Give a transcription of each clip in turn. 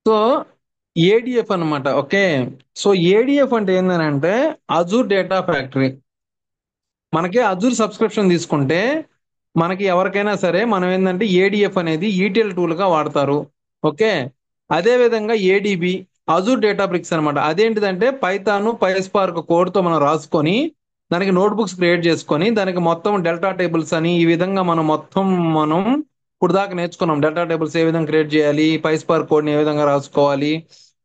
So ADF అన్నమాట. Okay. So ADF అంటే ఏంటంటే అజూర్ డేటా ఫ్యాక్టరీ. మనకి అజూర్ సబ్స్క్రిప్షన్ తీసుకుంటే మనకి ఎవరికైనా సరే మనం ఏంటంటే ఏడిఎఫ్ అనేది ఈటీఎల్ టూల్ గా వాడతారు. ఓకే. అదే విధంగా ఏడిబి అజూర్ డేటా బ్రిక్స్ అనమాట. అదేంటిదంటే పైథాన్ పైస్పార్క్ కోడ్ తో మనం రాసుకొని దానికి నోట్బుక్స్ క్రియేట్ చేసుకొని దానికి మొత్తం డెల్టా టేబుల్స్ అని ఈ విధంగా మనం ఇప్పుడు దాకా నేర్చుకున్నాం. డెల్టా టేబుల్స్ ఏ విధంగా క్రియేట్ చేయాలి, పైస్పార్క్ కోడ్ ని ఏ విధంగా రాసుకోవాలి,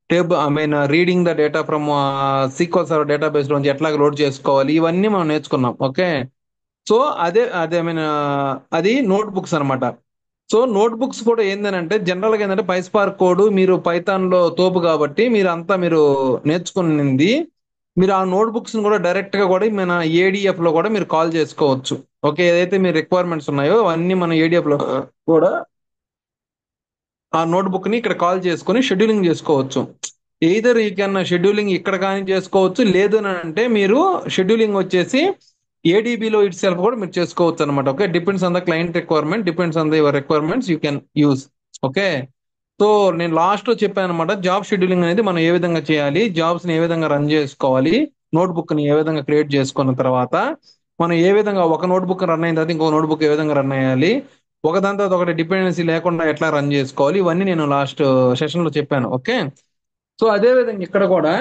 table I mean reading the data from SQL server database నుంచి ఎట్లా లోడ్ చేసుకోవాలి, ఇవన్నీ మనం నేర్చుకున్నాం. ఓకే. సో అదే అదే ఐ మీన్ అది నోట్ బుక్స్ అనమాట. సో నోట్ బుక్స్ కూడా ఏంటంటే జనరల్ గా ఏంటంటే పైస్పార్క్ కోడ్ మీరు పైథాన్ లో తోపు కాబట్టి మీరు నేర్చుకునింది మీరు ఆ నోట్ బుక్స్ కూడా డైరెక్ట్ గా కూడా మన ఏడిఎఫ్ లో కూడా మీరు కాల్ చేసుకోవచ్చు. ఓకే. ఏదైతే మీ రిక్వైర్మెంట్స్ ఉన్నాయో అవన్నీ మన ఏడిఎఫ్ లో కూడా ఆ నోట్ బుక్ ని ఇక్కడ కాల్ చేసుకొని షెడ్యూలింగ్ చేసుకోవచ్చు. ఎయిదర్ ఈ కెన్ షెడ్యూలింగ్ ఇక్కడ కానీ చేసుకోవచ్చు, లేదు అని అంటే మీరు షెడ్యూలింగ్ వచ్చేసి ఏడీబీలో ఇట్ సెల్ఫ్ కూడా మీరు చేసుకోవచ్చు అనమాట. Okay. Depends on the client requirement, depends on the your requirements you can use. Okay. So నేను లాస్ట్ లో చెప్పాను అనమాట జాబ్ షెడ్యూలింగ్ అనేది మనం ఏ విధంగా చేయాలి, జాబ్స్ ని ఏ విధంగా రన్ చేసుకోవాలి, నోట్ బుక్ ని ఏ విధంగా క్రియేట్ చేసుకున్న తర్వాత మనం ఏ విధంగా ఒక నోట్ బుక్ రన్ అయిన తర్వాత ఇంకో నోట్ బుక్ ఏ విధంగా రన్ అయ్యాలి, ఒకదాని తర్వాత ఒకటి డిపెండెన్సీ లేకుండా ఎట్లా రన్ చేసుకోవాలి, ఇవన్నీ నేను లాస్ట్ సెషన్ లో చెప్పాను. ఓకే. సో అదే విధంగా ఇక్కడ కూడా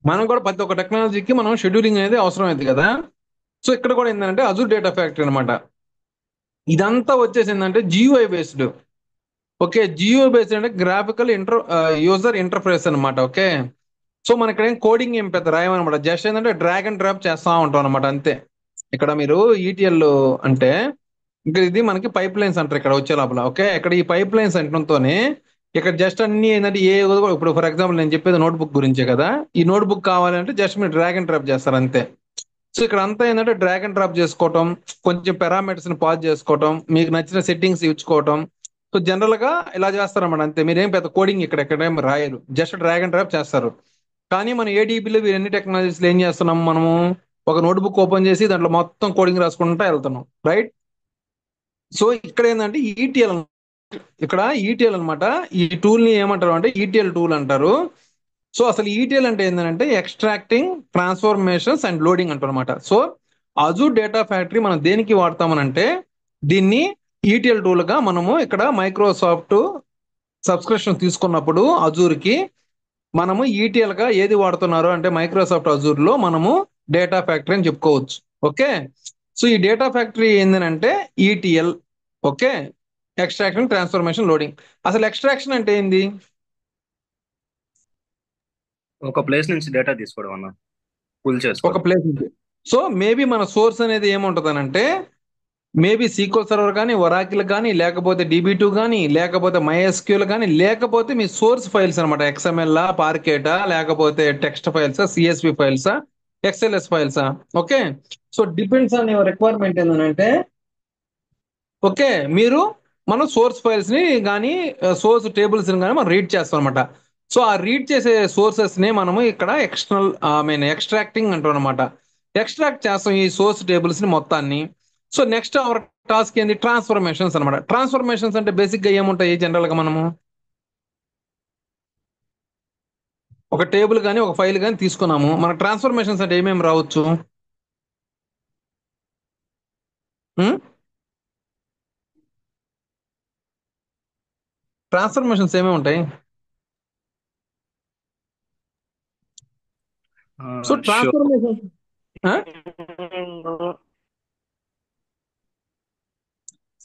మనం కూడా ప్రతి ఒక్క టెక్నాలజీకి మనం షెడ్యూలింగ్ అనేది అవసరం అయింది కదా. సో ఇక్కడ కూడా ఏంటంటే అజూర్ డేటా ఫ్యాక్టరీ అనమాట. ఇదంతా వచ్చేసి ఏంటంటే GUI based. Okay. GUI based అంటే గ్రాఫికల్ యూజర్ ఇంటర్ఫేస్ అనమాట. ఓకే. సో మన ఇక్కడ ఏం కోడింగ్ ఏం పెద్ద రాయమనమాట, జస్ట్ ఏంటంటే డ్రాగ్ అండ్ డ్రాప్ చేస్తా ఉంటాం అనమాట అంతే. ఇక్కడ మీరు ఈటీఎల్ అంటే ఇక్కడ ఇది మనకి పైప్ లైన్స్ అంటారు ఇక్కడ వచ్చే లోపల. ఓకే. ఇక్కడ ఈ పైప్ లైన్స్ అంటడంతోనే ఇక్కడ జస్ట్ అన్ని ఏంటంటే ఇప్పుడు ఫర్ ఎగ్జాంపుల్ నేను చెప్పేది నోట్ బుక్ గురించే కదా. ఈ నోట్ బుక్ కావాలంటే జస్ట్ మీరు డ్రాగ్ అండ్ డ్రాప్ చేస్తారు అంతే. సో ఇక్కడ అంతా ఏంటంటే డ్రాగ్ అండ్ డ్రాప్ చేసుకోవటం, కొంచెం పారామీటర్స్ ని పాజ్ చేసుకోవటం, మీకు నచ్చిన సెట్టింగ్స్ ఇచ్చుకోవటం. సో జనరల్ గా ఇలా చేస్తారన్నమాట అంతే. మీరేం పెద్ద కోడింగ్ ఎక్కడేం రాయరు, జస్ట్ డ్రాగ్ అండ్ డ్రాప్ చేస్తారు. కానీ మన ఏడీబీలో వీరన్ని టెక్నాలజీస్ ఏం చేస్తున్నాం మనము, ఒక నోట్బుక్ ఓపెన్ చేసి దాంట్లో మొత్తం కోడింగ్ రాసుకుంటా వెళ్తున్నాం. రైట్. సో ఇక్కడ ఏంటంటే ఈటీఎల్, ఇక్కడ ఈటీఎల్ అన్నమాట. ఈ టూల్ ని ఏమంటారు అంటే ఈటీఎల్ టూల్ అంటారు. సో అసలు ఈటీఎల్ అంటే ఏంటంటే ఎక్స్ట్రాక్టింగ్, ట్రాన్స్ఫర్మేషన్స్ అండ్ లోడింగ్ అంటారు అనమాట. సో అజూర్ డేటా ఫ్యాక్టరీ మనం దేనికి వాడతామనంటే దీన్ని ఈటీఎల్ టూల్ గా మనము ఇక్కడ మైక్రోసాఫ్ట్ సబ్స్క్రిప్షన్ తీసుకున్నప్పుడు అజూర్ కి మనము ఈటీఎల్ గా ఏది వాడుతున్నారు అంటే మైక్రోసాఫ్ట్ అజూర్ లో మనము డేటా ఫ్యాక్టరీ అని చెప్పుకోవచ్చు. ఓకే. సో ఈ డేటా ఫ్యాక్టరీ ఏంటంటే ETL. Okay. Extraction, transformation, loading. అసలు ఎక్స్ట్రాక్షన్ అంటే ఏంది? ఒక ప్లేస్ నుంచి డేటా తీసుకోవడం అన్న, పుల్ ఒక చేసుకోవడం. ప్లేస్ నుంచి. సో మేబీ మన సోర్స్ అనేది ఏముంటదనంటే మేబీ సీక్వల్ సర్వర్ కానీ, ఒరాకిల్ కానీ, లేకపోతే DB2 కానీ, లేకపోతే MySQL కానీ, లేకపోతే మీ సోర్స్ ఫైల్స్ అనమాట. XML, పార్కేటా, లేకపోతే టెక్స్ట్ ఫైల్సా, CSV ఫైల్సా, XLS ఫైల్సా. Okay. So depends on your requirement ఏంటంటే ఓకే మీరు మనం సోర్స్ ఫైల్స్ ని కానీ సోర్స్ టేబుల్స్ ని కానీ మనం రీడ్ చేస్తాం అనమాట. సో ఆ రీడ్ చేసే సోర్సెస్ ని మనము ఇక్కడ ఎక్స్టర్నల్ ఐ మీన్ ఎక్స్ట్రాక్టింగ్ అంటాం అనమాట. ఎక్స్ట్రాక్ట్ చేస్తాం ఈ సోర్స్ టేబుల్స్ ని మొత్తాన్ని. సో నెక్స్ట్ అవర్ టాస్క్ ఏంది, ట్రాన్స్ఫర్మేషన్స్ అనమాట. ట్రాన్స్ఫర్మేషన్స్ అంటే బేసిక్ గా ఏముంటాయి జనరల్ గా మనము ఒక టేబుల్ కానీ ఒక ఫైల్ కానీ తీసుకున్నాము, మన ట్రాన్స్ఫర్మేషన్స్ అంటే ఏమేమి రావచ్చు? ట్రాన్స్ఫర్మేషన్స్ ఏమేమి ఉంటాయి? So show. ట్రాన్స్ఫర్మేషన్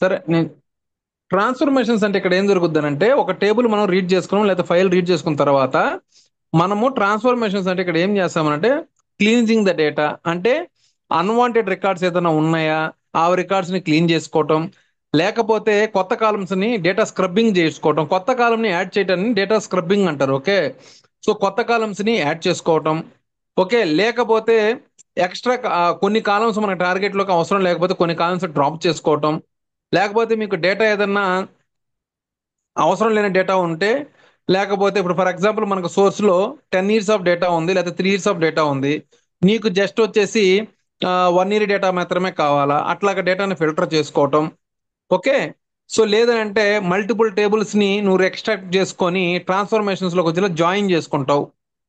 సరే నేను ట్రాన్స్ఫర్మేషన్స్ అంటే ఇక్కడ ఏం జరుగుద్ది అంటే ఒక టేబుల్ మనం రీడ్ చేసుకున్నాం లేదా ఫైల్ రీడ్ చేసుకున్న తర్వాత మనము ట్రాన్స్ఫర్మేషన్స్ అంటే ఇక్కడ ఏం చేస్తామనంటే క్లీన్జింగ్ ద డేటా అంటే అన్వాంటెడ్ రికార్డ్స్ ఏదైనా ఉన్నాయా ఆ రికార్డ్స్ ని క్లీన్ చేసుకోవటం, లేకపోతే కొత్త కాలమ్స్ ని డేటా స్క్రబ్బింగ్ చేసుకోవటం. కొత్త కాలం ని యాడ్ చేయడాన్ని డేటా స్క్రబ్బింగ్ అంటారు. ఓకే. సో కొత్త కాలమ్స్ ని యాడ్ చేసుకోవటం. ఓకే. లేకపోతే ఎక్స్ట్రా కొన్ని కాలమ్స్ మన టార్గెట్ లోకి అవసరం లేకపోతే కొన్ని కాలమ్స్ డ్రాప్ చేసుకోవటం, లేకపోతే మీకు డేటా ఏదన్నా అవసరం లేని డేటా ఉంటే, లేకపోతే ఇప్పుడు ఫర్ ఎగ్జాంపుల్ మనకు సోర్స్ లో 10 years ఆఫ్ డేటా ఉంది లేదా 3 years ఆఫ్ డేటా ఉంది, నీకు జస్ట్ వచ్చేసి 1 ఇయర్ డేటా మాత్రమే కావాలా, అట్లాగా డేటాని ఫిల్టర్ చేసుకోవటం. ఓకే. సో లేదంటే మల్టిపుల్ టేబుల్స్ ని నువ్వు ఎక్స్ట్రాక్ట్ చేసుకొని ట్రాన్స్ఫర్మేషన్స్ లోకి వచ్చి జాయిన్ చేసుకుంటావు.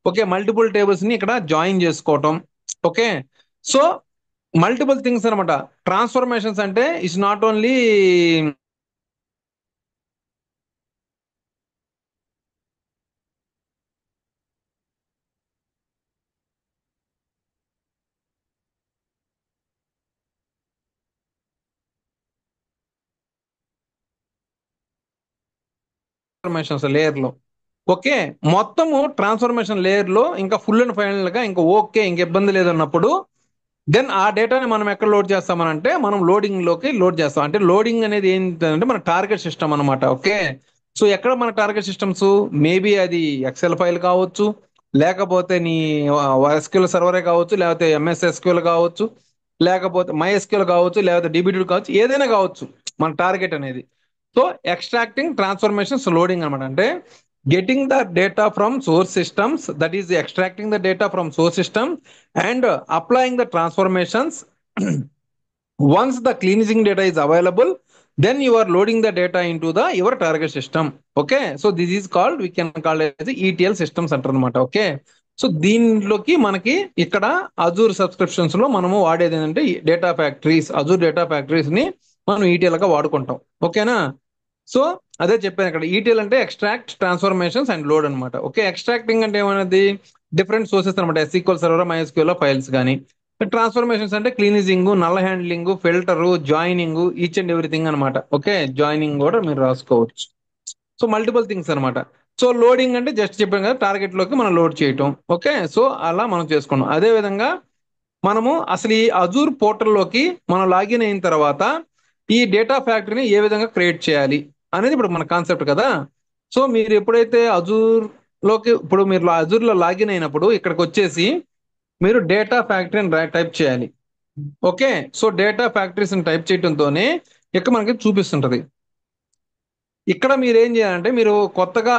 ఓకే, మల్టిపుల్ టేబుల్స్ ని ఇక్కడ జాయిన్ చేసుకోవటం. ఓకే. సో మల్టిపుల్ థింగ్స్ అనమాట. ట్రాన్స్ఫర్మేషన్స్ అంటే it's not only transformations layer లో. ఓకే, మొత్తము ట్రాన్స్ఫర్మేషన్ లేయర్ లో ఇంకా ఫుల్ అండ్ ఫైనల్ గా ఇంకా ఓకే, ఇంక ఇబ్బంది లేదన్నప్పుడు దెన్ ఆ డేటాని మనం ఎక్కడ లోడ్ చేస్తామనంటే మనం లోడింగ్ లోకి లోడ్ చేస్తాం. అంటే లోడింగ్ అనేది ఏంటంటే మన టార్గెట్ సిస్టమ్ అనమాట. ఓకే. సో ఎక్కడ మన టార్గెట్ సిస్టమ్స్, మేబీ అది ఎక్సెల్ ఫైల్ కావచ్చు, లేకపోతే నీ ఎస్క్యూఎల్ సర్వరే కావచ్చు, లేకపోతే ఎంఎస్ ఎస్క్యూఎల్ కావచ్చు, లేకపోతే మై ఎస్క్యూఎల్ కావచ్చు, లేకపోతే డిబిటీ కావచ్చు, ఏదైనా కావచ్చు మన టార్గెట్ అనేది. సో ఎక్స్ట్రాక్టింగ్ ట్రాన్స్ఫర్మేషన్స్ లోడింగ్ అనమాట. అంటే getting the data from source systems, that is extracting the data from source system and applying the transformations. Once the cleansing data is available, then you are loading the data into the your target system. Okay, so this is called, we can call it as ETL systems అంటారు అనమాట. Okay. So దీనిలోకి మనకి ఇక్కడ Azure subscriptions లో మనము వాడేది ఏంటంటే data factories, Azure data factories ని మనం ఈటీఎల్ గా వాడుకుంటాం. ఓకేనా. సో అదే చెప్పాను, ఇక్కడ ఈటీఎల్ అంటే ఎక్స్ట్రాక్ట్ ట్రాన్స్ఫర్మేషన్స్ అండ్ లోడ్ అనమాట. ఓకే, ఎక్స్ట్రాక్టింగ్ అంటే ఏమన్నది డిఫరెంట్ సోర్సెస్ అనమాట, ఎస్క్యూఎల్ సర్వర్, మైఎస్క్యూఎల్ ఫైల్స్ కానీ. ట్రాన్స్ఫర్మేషన్స్ అంటే cleaning, null handling, filter, joining, each and everything అనమాట. ఓకే, జాయినింగ్ కూడా మీరు రాసుకోవచ్చు. సో మల్టిపుల్ థింగ్స్ అనమాట. సో లోడింగ్ అంటే జస్ట్ చెప్పాను కదా, టార్గెట్ లోకి మనం లోడ్ చేయటం. ఓకే, సో అలా మనం చేసుకున్నాం. అదే విధంగా మనము అసలు ఈ అజూర్ పోర్టల్లోకి మనం లాగిన్ అయిన తర్వాత ఈ డేటా ఫ్యాక్టరీని ఏ విధంగా క్రియేట్ చేయాలి అనేది ఇప్పుడు మన కాన్సెప్ట్ కదా. సో మీరు ఎప్పుడైతే అజూర్ లోకి, ఇప్పుడు మీరు అజూర్ లో లాగిన్ అయినప్పుడు ఇక్కడికి వచ్చేసి మీరు డేటా ఫ్యాక్టరీ అని టైప్ చేయాలి. ఓకే. సో డేటా ఫ్యాక్టరీస్ అని టైప్ చేయడంతోనే ఇక్కడ మనకి చూపిస్తుంటది. ఇక్కడ మీరు ఏం చేయాలంటే, మీరు కొత్తగా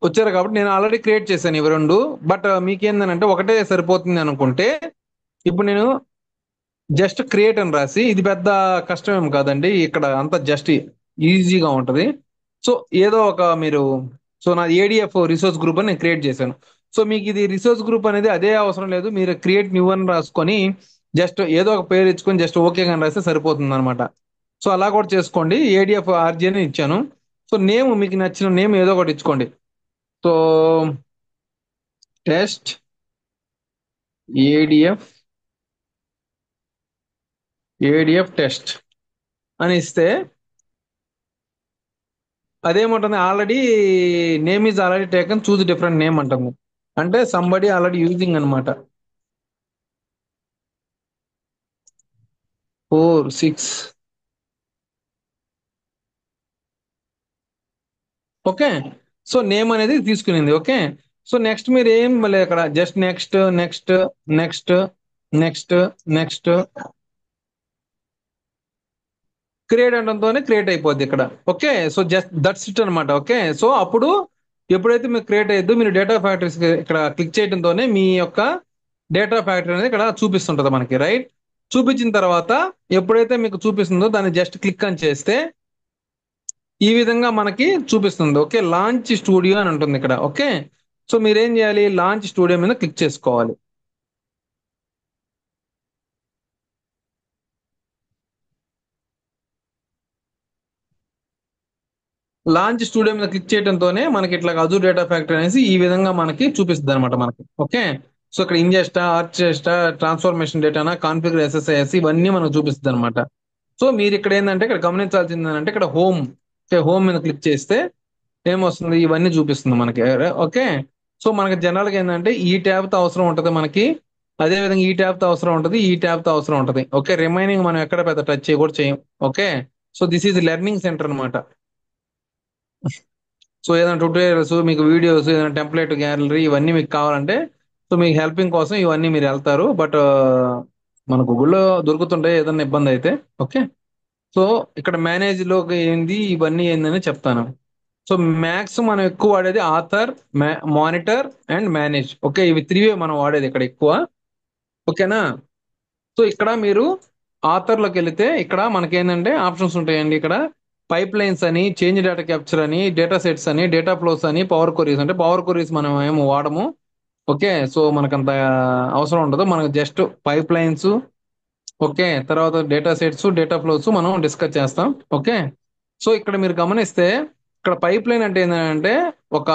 వచ్చారు కాబట్టి నేను ఆల్రెడీ క్రియేట్ చేశాను ఇవి రెండు. బట్ మీకేందనంటే ఒకటే సరిపోతుంది అనుకుంటే, ఇప్పుడు నేను జస్ట్ క్రియేట్ అని రాసి, ఇది పెద్ద కష్టమేం కాదండి, ఇక్కడ అంతా జస్ట్ ఈజీగా ఉంటది. సో ఏదో ఒక మీరు, సో నా ఏడిఎఫ్ రిసోర్స్ గ్రూప్ అని నేను క్రియేట్ చేశాను. సో మీకు ఇది రిసోర్స్ గ్రూప్ అనేది అదే అవసరం లేదు, మీరు క్రియేట్ న్యూ అని రాసుకొని జస్ట్ ఏదో ఒక పేరు ఇచ్చుకొని జస్ట్ ఓకే అని రాస్తే సరిపోతుంది అనమాట. సో అలా కూడా చేసుకోండి. ఏడిఎఫ్ ఆర్జీ అని ఇచ్చాను. సో నేమ్ మీకు నచ్చిన నేమ్ ఏదో ఒకటి ఇచ్చుకోండి. So test ADF, ADF test అని ఇస్తే అదేమంటుంది, already name is already taken, choose different name అంటుంది. అంటే సంబడి ఆల్రెడీ యూజింగ్ అనమాట. 4 6. ఓకే. సో నేమ్ అనేది తీసుకునింది. ఓకే. సో నెక్స్ట్ మీరు ఏం మళ్ళీ అక్కడ just next next next next next create అనడంతోనే క్రియేట్ అయిపోద్ది ఇక్కడ. Okay. So just that's it అనమాట. ఓకే. సో అప్పుడు ఎప్పుడైతే మీకు క్రియేట్ అయ్యద్దు, మీరు డేటా ఫ్యాక్టరీస్ ఇక్కడ క్లిక్ చేయడంతోనే మీ యొక్క డేటా ఫ్యాక్టరీ అనేది ఇక్కడ చూపిస్తుంటది మనకి, రైట్. చూపించిన తర్వాత ఎప్పుడైతే మీకు చూపిస్తుందో దాన్ని జస్ట్ క్లిక్ అని చేస్తే ఈ విధంగా మనకి చూపిస్తుంది. ఓకే, లాంచ్ స్టూడియో అని ఉంటుంది ఇక్కడ. ఓకే. సో మీరేం చేయాలి, లాంచ్ స్టూడియో మీద క్లిక్ చేసుకోవాలి. లాంచ్ స్టూడియో మీద క్లిక్ చేయడంతోనే మనకి ఇట్లా అజూర్ డేటా ఫ్యాక్టరీ అనేసి ఈ విధంగా మనకి చూపిస్తుంది అనమాట మనకి. ఓకే. సో ఇక్కడ ఇంజెస్టా, ఆర్చెస్టా, ట్రాన్స్ఫర్మేషన్ డేటానా, కాన్ఫిగర్ ఎస్ఎస్ఐఎస్, ఇవన్నీ మనకు చూపిస్తుంది అనమాట. సో మీరు ఇక్కడ ఏంటంటే ఇక్కడ గమనించాల్సింది ఏంటంటే ఇక్కడ హోమ్, హోమ్ మీద క్లిక్ చేస్తే ఏమొస్తుంది, ఇవన్నీ చూపిస్తుంది మనకి. ఓకే. సో మనకి జనరల్ గా ఏంటంటే ఈ ట్యాబ్ తో అవసరం ఉంటది మనకి, అదే విధంగా ఈ ట్యాబ్ తో అవసరం ఉంటది, ఈ ట్యాబ్ తో అవసరం ఉంటది. ఓకే, రిమైనింగ్ మనం ఎక్కడ పెద్ద టచ్ చేయకూడదు, చేయం. Okay. So this is learning centre అనమాట. సో ఏదైనా ట్యూటోరియల్స్, మీకు వీడియోస్, ఏదైనా టెంప్లెట్ గ్యాలరీ, ఇవన్నీ మీకు కావాలంటే సో మీకు హెల్పింగ్ కోసం ఇవన్నీ మీరు వెళ్తారు. బట్ మన గూగుల్లో దొరుకుతుంటాయి ఏదైనా ఇబ్బంది అయితే. ఓకే. సో ఇక్కడ మేనేజ్ లోకి ఏంది, ఇవన్నీ ఏందని చెప్తాను. సో మ్యాక్స్ మనం ఎక్కువ వాడేది author, monitor and manage. Okay, ఇవి త్రీ మనం వాడేది ఇక్కడ ఎక్కువ. ఓకేనా. సో ఇక్కడ మీరు ఆథర్లోకి వెళితే ఇక్కడ మనకి ఏంటంటే ఆప్షన్స్ ఉంటాయండి. ఇక్కడ పైప్ లైన్స్ అని, చేంజ్ డేటా క్యాప్చర్ అని, డేటా సెట్స్ అని, డేటా ఫ్లోస్ అని, పవర్ కొరీస్. అంటే పవర్ కొరీస్ మనం ఏమో వాడము. ఓకే, సో మనకంత అవసరం ఉండదు. మనకు జస్ట్ పైప్ లైన్స్, ఓకే, తర్వాత డేటా సెట్స్, డేటా ఫ్లోస్ మనం డిస్కస్ చేస్తాం. ఓకే, సో ఇక్కడ మీరు గమనిస్తే ఇక్కడ పైప్ లైన్ అంటే ఏంటంటే ఒక,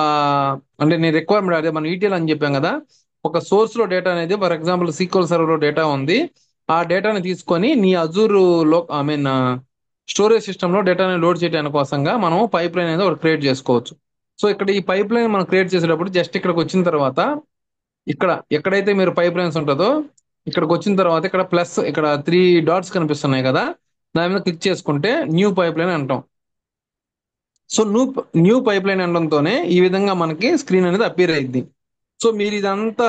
అంటే నేను రిక్వైర్మెంట్ అదే మనం ఈటీఎల్ అని చెప్పాం కదా. ఒక సోర్స్ లో డేటా అనేది, ఫర్ ఎగ్జాంపుల్ సీక్వెల్ సర్వర్ లో డేటా ఉంది. ఆ డేటాని తీసుకొని నీ అజూర్ లో, ఐ మీన్ స్టోరేజ్ సిస్టమ్ లో డేటాని లోడ్ చేయడానికి కోసంగా మనం పైప్ లైన్ అనేది ఒకటి క్రియేట్ చేసుకోవచ్చు. సో ఇక్కడ ఈ పైప్ లైన్ మనం క్రియేట్ చేసేటప్పుడు జస్ట్ ఇక్కడికి వచ్చిన తర్వాత, ఇక్కడ ఎక్కడైతే మీరు పైప్ లైన్స్ ఉంటుందో ఇక్కడికి వచ్చిన తర్వాత ఇక్కడ ప్లస్, ఇక్కడ 3 డాట్స్ కనిపిస్తున్నాయి కదా, దాని మీద క్లిక్ చేసుకుంటే న్యూ పైప్ లైన్ అంటాం. సో న్యూ పైప్ లైన్ అనడంతోనే ఈ విధంగా మనకి స్క్రీన్ అనేది అపీర్ అయింది. సో మీరు ఇదంతా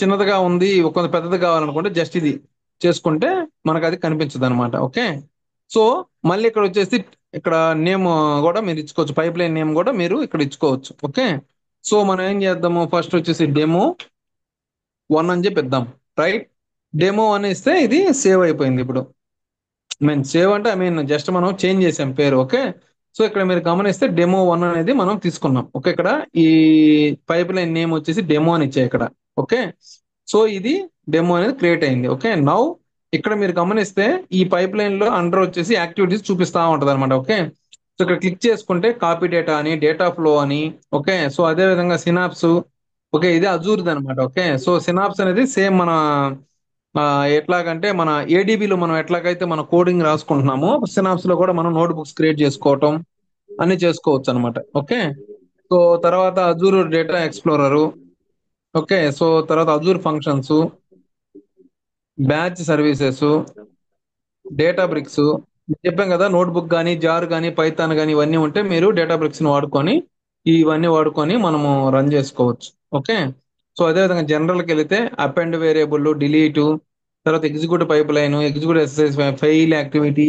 చిన్నదిగా ఉంది, కొంత పెద్దది కావాలనుకుంటే జస్ట్ ఇది చేసుకుంటే మనకు అది కనిపించదు అనమాట. ఓకే, సో మళ్ళీ ఇక్కడ వచ్చేసి ఇక్కడ నేమ్ కూడా మీరు ఇచ్చుకోవచ్చు. పైప్ లైన్ నేమ్ కూడా మీరు ఇక్కడ ఇచ్చుకోవచ్చు. ఓకే, సో మనం ఏం చేద్దాము, ఫస్ట్ వచ్చేసి డెమో 1 అని చెప్పి ఇద్దాం. రైట్, డెమో 1 ఇస్తే ఇది సేవ్ అయిపోయింది. ఇప్పుడు సేవ్ అంటే జస్ట్ మనం చేంజ్ చేసాం పేరు. ఓకే, సో ఇక్కడ మీరు గమనిస్తే డెమో 1 అనేది మనం తీసుకున్నాం. ఓకే, ఇక్కడ ఈ పైప్ లైన్ నేమ్ వచ్చేసి డెమో అని ఇచ్చాయి ఇక్కడ. ఓకే, సో ఇది డెమో అనేది క్రియేట్ అయింది. ఓకే, నౌ ఇక్కడ మీరు గమనిస్తే ఈ పైప్ లైన్ లో అండర్ వచ్చేసి యాక్టివిటీస్ చూపిస్తా ఉంటది అనమాట. ఓకే, సో ఇక్కడ క్లిక్ చేసుకుంటే కాపీ డేటా అని, డేటా ఫ్లో అని. ఓకే, సో అదే విధంగా సినాప్స్. ఓకే, ఇది అజూర్ది అనమాట. ఓకే, సో సినాప్స్ అనేది సేమ్ మన ఎట్లాగంటే మన ఏడీబీలో మనం ఎట్లాగైతే మన కోడింగ్ రాసుకుంటున్నామో, సినాప్స్ లో కూడా మనం నోట్ బుక్స్ క్రియేట్ చేసుకోవటం అన్ని చేసుకోవచ్చు అనమాట. ఓకే, సో తర్వాత Azure data explorer. Okay, so తర్వాత Azure functions, batch services, data bricks. చెప్పాం కదా, నోట్బుక్ కానీ, జార్ కానీ, పైథాన్ కానీ ఇవన్నీ ఉంటే మీరు డేటా బ్రిక్స్ ని వాడుకొని, ఇవన్నీ వాడుకొని మనము రన్ చేసుకోవచ్చు. ఓకే, సో అదే విధంగా జనరల్కి వెళితే అపెండ్ వేరియబుల్, డిలీట్, తర్వాత executive pipeline, executive exercise, fail activity,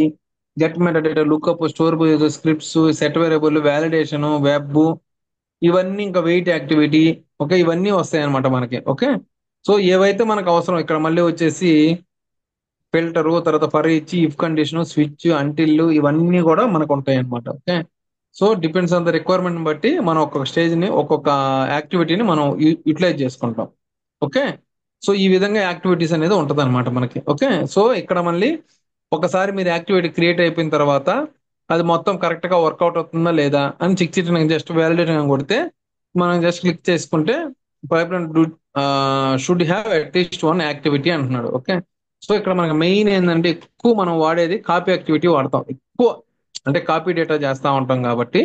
get metadata, lookup, store scripts, set variable, validation, web, ఇవన్నీ ఇంకా వెయిట్ యాక్టివిటీ. ఓకే, ఇవన్నీ వస్తాయి అనమాట మనకి. ఓకే, సో ఏవైతే మనకు అవసరం ఇక్కడ మళ్ళీ వచ్చేసి ఫిల్టరు, తర్వాత ఫర్ ఇచ్చి, ఇఫ్ కండిషన్, స్విచ్, అంటిల్, ఇవన్నీ కూడా మనకు ఉంటాయి అనమాట. Okay, so depends on the requirement బట్టి మనం ఒక్కొక్క స్టేజ్ ని, ఒక్కొక్క యాక్టివిటీని మనం యూటిలైజ్ చేసుకుంటాం. ఓకే, సో ఈ విధంగా యాక్టివిటీస్ అనేది ఉంటది అనమాట మనకి. ఓకే, సో ఇక్కడ మళ్ళీ ఒకసారి మీరు యాక్టివిటీ క్రియేట్ అయిపోయిన తర్వాత అది మొత్తం కరెక్ట్ గా వర్కౌట్ అవుతుందా లేదా అని చెక్ చేయడానికి జస్ట్ వ్యాలిడేట్ అని కొడితే, మనం జస్ట్ క్లిక్ చేసుకుంటే pipe should have at least 1 activity అంటున్నాడు. ఓకే, సో ఇక్కడ మనకి మెయిన్ ఏంటంటే ఎక్కువ మనం వాడేది కాపీ యాక్టివిటీ వాడతాం ఎక్కువ. అంటే కాపీ డేటా చేస్తా ఉంటాం కాబట్టి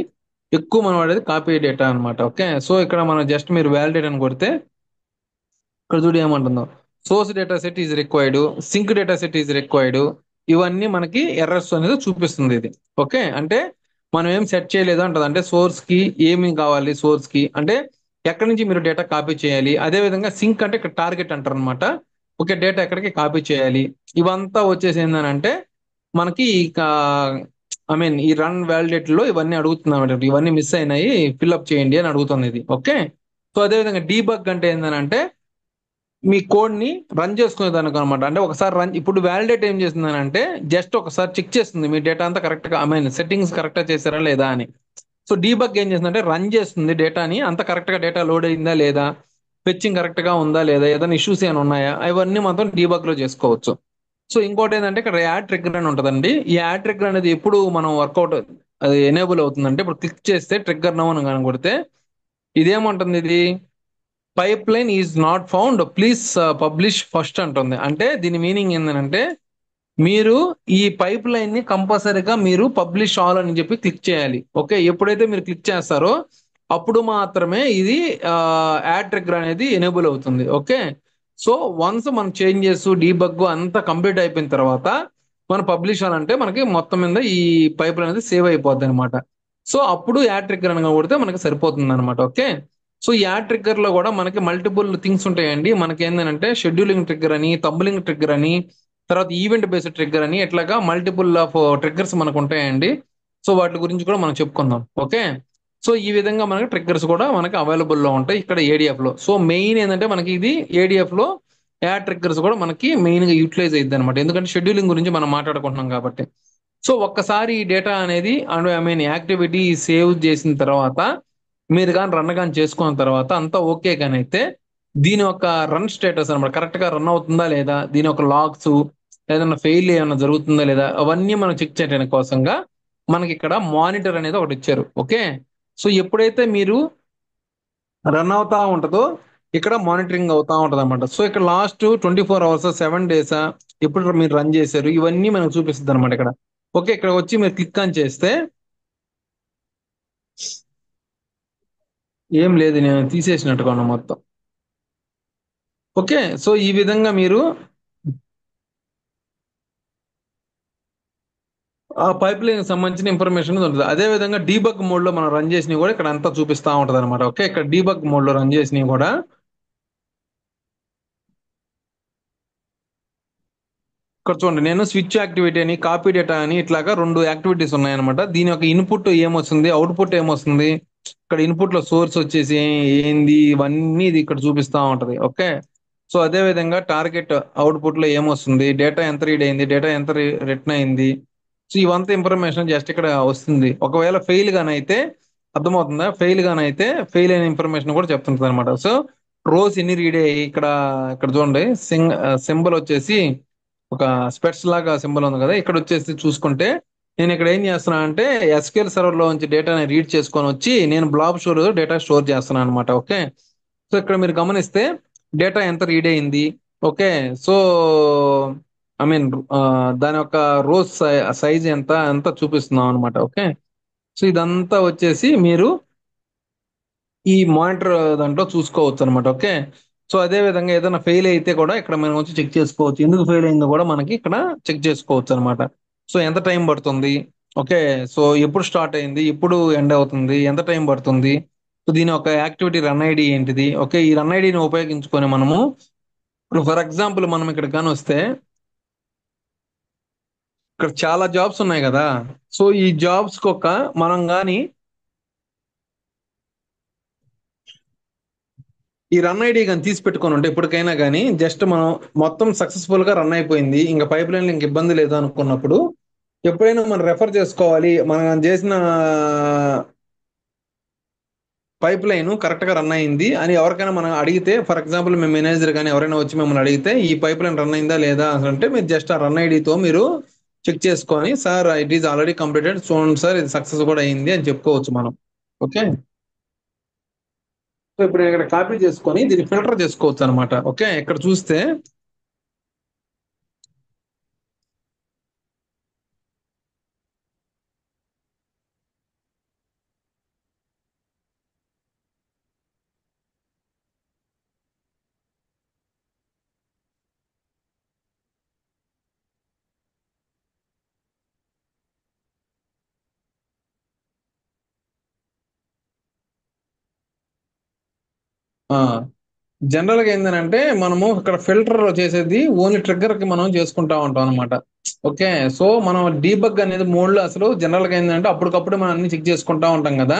ఎక్కువ మనం వాడేది కాపీ డేటా అన్నమాట. ఓకే, సో ఇక్కడ మనం జస్ట్ మీరు వ్యాలిడేట్ అని కొడితే ఇక్కడ చూడు ఏమంటుందో, source data set is required, sink data set is required. ఇవన్నీ మనకి ఎర్రర్స్ అనేది చూపిస్తుంది ఇది. ఓకే, అంటే మనం ఏం సెట్ చేయలేదు అంటది. అంటే సోర్స్ కి ఏమి కావాలి, సోర్స్ కి అంటే ఎక్కడి నుంచి మీరు డేటా కాపీ చేయాలి, అదే విధంగా సింక్ అంటే ఇక్కడ టార్గెట్ అంటారు అనమాట. ఓకే, డేటా ఎక్కడికి కాపీ చేయాలి, ఇవంతా వచ్చేసి ఏంటంటే మనకి ఈ రన్ వ్యాలిడేట్ లో ఇవన్నీ అడుగుతున్నాం. ఇవన్నీ మిస్ అయినాయి, ఫిల్అప్ చేయండి అని అడుగుతుంది ఇది. ఓకే, సో అదే విధంగా డీబగ్ అంటే ఏంటంటే మీ కోడ్ ని రన్ చేసుకునే దానికి అనమాట. అంటే ఒకసారి రన్, ఇప్పుడు వ్యాలిడేట్ ఏం చేస్తుందనంటే జస్ట్ ఒకసారి చెక్ చేస్తుంది మీ డేటా అంతా కరెక్ట్ గా, సెట్టింగ్స్ కరెక్ట్ గా చేశారా లేదా అని. సో డీబగ్ ఏం చేస్తుందంటే రన్ చేస్తుంది డేటాని, అంత కరెక్ట్ గా డేటా లోడ్ అయిందా లేదా, ఫెచ్చింగ్ కరెక్ట్ గా ఉందా లేదా, ఏదైనా ఇష్యూస్ ఏమైనా ఉన్నాయా, అవన్నీ మాత్రం డీబగ్ లో చేసుకోవచ్చు. సో ఇంకోటి ఏంటంటే ఇక్కడ యాడ్ ట్రిగ్గర్ అని ఉంటుందండి. ఈ యాడ్ ట్రిగ్గర్ అనేది ఎప్పుడు మనం వర్కౌట్, అది ఎనేబుల్ అవుతుందంటే ఇప్పుడు క్లిక్ చేస్తే ట్రిగ్గర్ నౌ అని కానీ కొడితే ఇదేమంటుంది, ఇది pipe line is not found, please publish first అంటుంది. అంటే దీని మీనింగ్ ఏంటంటే మీరు ఈ పైప్ లైన్ ని కంపల్సరీగా మీరు పబ్లిష్ ఆల్ అని చెప్పి క్లిక్ చేయాలి. ఓకే, ఎప్పుడైతే మీరు క్లిక్ చేస్తారో అప్పుడు మాత్రమే ఇది యాడ్ ట్రిగ్గర్ అనేది ఎనేబుల్ అవుతుంది. ఓకే, సో వన్స్ మనం చేంజెస్, డీబగ్ అంతా కంప్లీట్ అయిపోయిన తర్వాత మనం పబ్లిష్ అంటే మనకి మొత్తం మీద ఈ పైప్ లైన్ అనేది సేవ్ అయిపోద్ది అనమాట. సో అప్పుడు యాడ్ ట్రిగ్గర్ అని కొడితే మనకి సరిపోతుంది అనమాట. ఓకే, సో ఈ యాడ్ ట్రిగ్గర్ లో కూడా మనకి మల్టిపుల్ థింగ్స్ ఉంటాయండి. మనకి ఏంటంటే షెడ్యూలింగ్ ట్రిగ్గర్ అని, తంబలింగ్ ట్రిగ్గర్ అని, తర్వాత ఈవెంట్ బేస్డ్ ట్రిగ్గర్ అని, ఇట్లాగా మల్టిపుల్ ఆఫ్ ట్రిగ్గర్స్ మనకు ఉంటాయండి. సో వాటి గురించి కూడా మనం చెప్పుకుందాం. ఓకే, సో ఈ విధంగా మనకి ట్రిగ్గర్స్ కూడా మనకి అవైలబుల్ లో ఉంటాయి ఇక్కడ ఏడిఎఫ్ లో. సో మెయిన్ ఏంటంటే మనకి ఇది ఏడిఎఫ్ లో యాడ్ ట్రిగ్గర్స్ కూడా మనకి మెయిన్ గా యూటిలైజ్ అయ్యింది అనమాట, ఎందుకంటే షెడ్యూలింగ్ గురించి మనం మాట్లాడుకుంటున్నాం కాబట్టి. సో ఒక్కసారి ఈ డేటా అనేది ఐ మీన్ యాక్టివిటీ సేవ్ చేసిన తర్వాత మీరు కానీ రన్ కానీ చేసుకున్న తర్వాత అంతా ఓకే కానీ అయితే దీని యొక్క రన్ స్టేటస్ అనమాట, కరెక్ట్ గా రన్ అవుతుందా లేదా, దీని యొక్క లాగ్స్ ఏదైనా ఫెయిల్ ఏమైనా జరుగుతుందా లేదా, అవన్నీ మనం చెక్ చేయడానికి కోసంగా మనకి ఇక్కడ మానిటర్ అనేది ఒకటి ఇచ్చారు. ఓకే, సో ఎప్పుడైతే మీరు రన్ అవుతా ఉంటుందో ఇక్కడ మానిటరింగ్ అవుతా ఉంటది అనమాట. సో ఇక్కడ లాస్ట్ 24 hours 7 days ఎప్పుడు మీరు రన్ చేశారు ఇవన్నీ మనకు చూపిస్తుంది అనమాట ఇక్కడ. ఓకే, ఇక్కడ వచ్చి మీరు క్లిక్ ఆన్ చేస్తే ఏం లేదు, నేను తీసేసినట్టుగా ఉన్నా మొత్తం. ఓకే, సో ఈ విధంగా మీరు ఆ పైప్ లైన్ సంబంధించిన ఇన్ఫర్మేషన్ ఉంటుంది. అదే విధంగా డీబగ్ మోడ్ లో మనం రన్ చేసినవి కూడా ఇక్కడ అంతా చూపిస్తా ఉంటది అనమాట. ఓకే, ఇక్కడ డీబగ్ మోడ్ లో రన్ చేసినవి కూడా ఇక్కడ చూడండి, నేను స్విచ్ యాక్టివిటీ అని కాపీ డేటా అని ఇట్లాగా 2 యాక్టివిటీస్ ఉన్నాయన్నమాట. దీని యొక్క ఇన్పుట్ ఏమొస్తుంది, అవుట్పుట్ ఏమొస్తుంది, ఇక్కడ ఇన్పుట్ లో సోర్స్ వచ్చేసి ఏంది ఇవన్నీ ఇది ఇక్కడ చూపిస్తా ఉంటది. ఓకే, సో అదే విధంగా టార్గెట్ అవుట్పుట్ లో ఏమొస్తుంది, డేటా ఎంత రీడ్ అయింది, డేటా ఎంత రిటర్న్ అయింది, సో ఇవంతా ఇన్ఫర్మేషన్ జస్ట్ ఇక్కడ వస్తుంది. ఒకవేళ ఫెయిల్ గానైతే అర్థమవుతుందా, ఫెయిల్ గానైతే ఫెయిల్ అయిన ఇన్ఫర్మేషన్ కూడా చెప్తుంటది అనమాట. సో రోస్ ఎన్ని రీడ్ అయ్యి ఇక్కడ ఇక్కడ చూడండి సింబల్ వచ్చేసి ఒక స్పెట్స్ లాగా సింబల్ ఉంది కదా, ఇక్కడ వచ్చేసి చూసుకుంటే నేను ఇక్కడ ఏం చేస్తున్నా అంటే ఎస్క్యూఎల్ సర్వర్ లో నుంచి డేటాని రీడ్ చేసుకొని వచ్చి నేను బ్లాబ్ స్టోర్ డేటా స్టోర్ చేస్తున్నాను అనమాట. ఓకే, సో ఇక్కడ మీరు గమనిస్తే డేటా ఎంత రీడ్ అయింది. ఓకే, సో ఐ మీన్ దాని యొక్క రోజ్ సైజ్ ఎంత ఎంత చూపిస్తున్నాం అనమాట. ఓకే, సో ఇదంతా వచ్చేసి మీరు ఈ మానిటర్ దాంట్లో చూసుకోవచ్చు అనమాట. ఓకే, సో అదే విధంగా ఏదైనా ఫెయిల్ అయితే కూడా ఇక్కడ మనం వచ్చి చెక్ చేసుకోవచ్చు, ఎందుకు ఫెయిల్ అయిందో కూడా మనకి ఇక్కడ చెక్ చేసుకోవచ్చు అనమాట. సో ఎంత టైం పడుతుంది, ఓకే, సో ఎప్పుడు స్టార్ట్ అయింది, ఎప్పుడు ఎండ్ అవుతుంది, ఎంత టైం పడుతుంది, సో దీని ఒక యాక్టివిటీ రన్ ఐడి ఏంటిది. ఓకే, ఈ రన్ ఐడిని ఉపయోగించుకొని మనము ఇప్పుడు ఫర్ ఎగ్జాంపుల్ మనం ఇక్కడ కానీ వస్తే ఇక్కడ చాలా జాబ్స్ ఉన్నాయి కదా, సో ఈ జాబ్స్ ఒక మనం కానీ ఈ రన్ ఐడి కానీ తీసి పెట్టుకొని ఉంటే ఎప్పటికైనా కానీ జస్ట్ మనం మొత్తం సక్సెస్ఫుల్ గా రన్ అయిపోయింది, ఇంకా పైప్ లైన్ ఇంక ఇబ్బంది లేదు అనుకున్నప్పుడు ఎప్పుడైనా మనం రెఫర్ చేసుకోవాలి, మనం చేసిన పైప్ లైన్ కరెక్ట్ గా రన్ అయింది అని ఎవరికైనా మనం అడిగితే, ఫర్ ఎగ్జాంపుల్ మీ మేనేజర్ కానీ ఎవరైనా వచ్చి మిమ్మల్ని అడిగితే ఈ పైప్ లైన్ రన్ అయిందా లేదా అని అంటే మీరు జస్ట్ ఆ రన్ ఐడితో మీరు చెక్ చేసుకొని sir it is already completed, చూడండి సార్ ఇది సక్సెస్ కూడా అయింది అని చెప్పుకోవచ్చు మనం. ఓకే, సో ఇప్పుడు నేను ఇక్కడ కాపీ చేసుకొని దీన్ని ఫిల్టర్ చేసుకోవచ్చు అనమాట. ఓకే, ఇక్కడ చూస్తే ఆ జనరల్ గా ఏంటంటే మనము ఇక్కడ ఫిల్టర్ చేసేది ఓన్లీ ట్రిగ్గర్ కి మనం చేసుకుంటా ఉంటాం అనమాట. ఓకే, సో మనం డీబగ్ అనేది మోడ్ లో అసలు జనరల్ గా ఏంటంటే అప్పటికప్పుడు మనం అన్ని చెక్ చేసుకుంటా ఉంటాం కదా,